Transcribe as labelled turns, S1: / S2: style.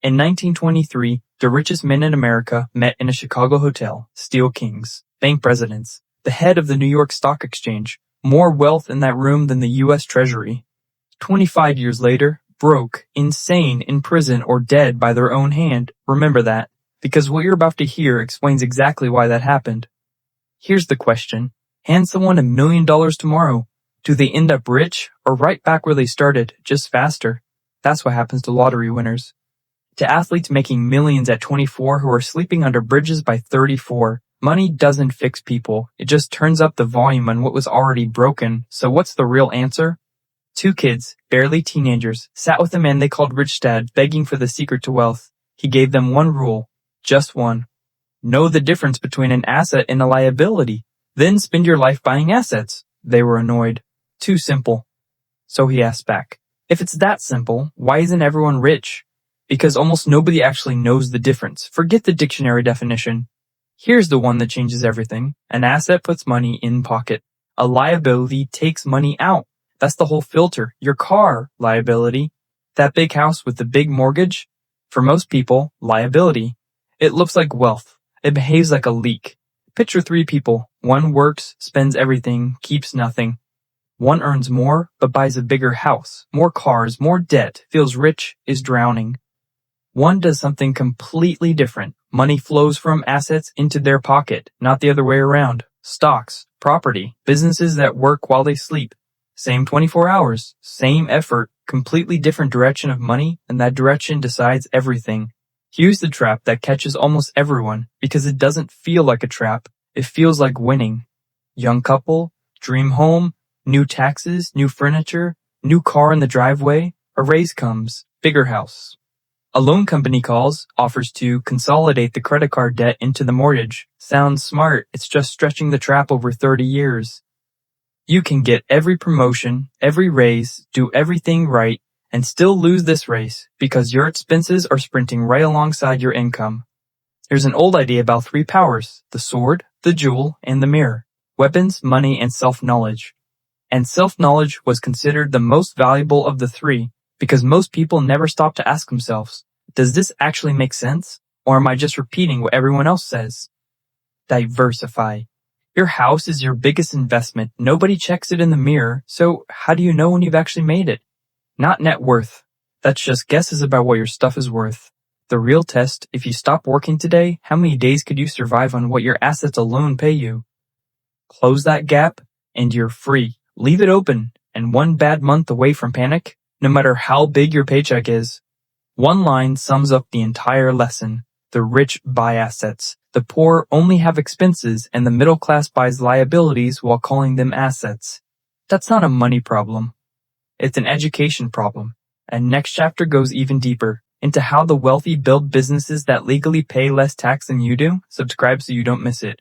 S1: In 1923, the richest men in America met in a Chicago hotel, steel kings, bank presidents, the head of the New York Stock Exchange, more wealth in that room than the U.S. Treasury. 25 years later, broke, insane, in prison, or dead by their own hand. Remember that, because what you're about to hear explains exactly why that happened. Here's the question. Hand someone $1 million tomorrow. Do they end up rich or right back where they started, just faster? That's what happens to lottery winners. To athletes making millions at 24 who are sleeping under bridges by 34, money doesn't fix people. It just turns up the volume on what was already broken. So what's the real answer? 2 kids, barely teenagers, sat with a man they called Rich Dad, begging for the secret to wealth. He gave them one rule, just one. Know the difference between an asset and a liability. Then spend your life buying assets. They were annoyed. Too simple. So he asked back, if it's that simple, why isn't everyone rich? Because almost nobody actually knows the difference. Forget the dictionary definition. Here's the one that changes everything. An asset puts money in pocket. A liability takes money out. That's the whole filter. Your car, liability. That big house with the big mortgage? For most people, liability. It looks like wealth. It behaves like a leak. Picture 3 people. One works, spends everything, keeps nothing. One earns more, but buys a bigger house, more cars, more debt, feels rich, is drowning. One does something completely different. Money flows from assets into their pocket, not the other way around. Stocks, property, businesses that work while they sleep. Same 24 hours, same effort, completely different direction of money, and that direction decides everything. Here's the trap that catches almost everyone, because it doesn't feel like a trap. It feels like winning. Young couple, dream home, new taxes, new furniture, new car in the driveway. A raise comes, bigger house. A loan company calls, offers to consolidate the credit card debt into the mortgage. Sounds smart, it's just stretching the trap over 30 years. You can get every promotion, every raise, do everything right, and still lose this race because your expenses are sprinting right alongside your income. There's an old idea about 3 powers, the sword, the jewel, and the mirror. Weapons, money, and self-knowledge. And self-knowledge was considered the most valuable of the 3 because most people never stop to ask themselves, does this actually make sense? Or am I just repeating what everyone else says? Diversify. Your house is your biggest investment. Nobody checks it in the mirror, so how do you know when you've actually made it? Not net worth. That's just guesses about what your stuff is worth. The real test, if you stop working today, how many days could you survive on what your assets alone pay you? Close that gap, and you're free. Leave it open, and one bad month away from panic, no matter how big your paycheck is. One line sums up the entire lesson. The rich buy assets. The poor only have expenses, and the middle class buys liabilities while calling them assets. That's not a money problem. It's an education problem. And next chapter goes even deeper into how the wealthy build businesses that legally pay less tax than you do. Subscribe so you don't miss it.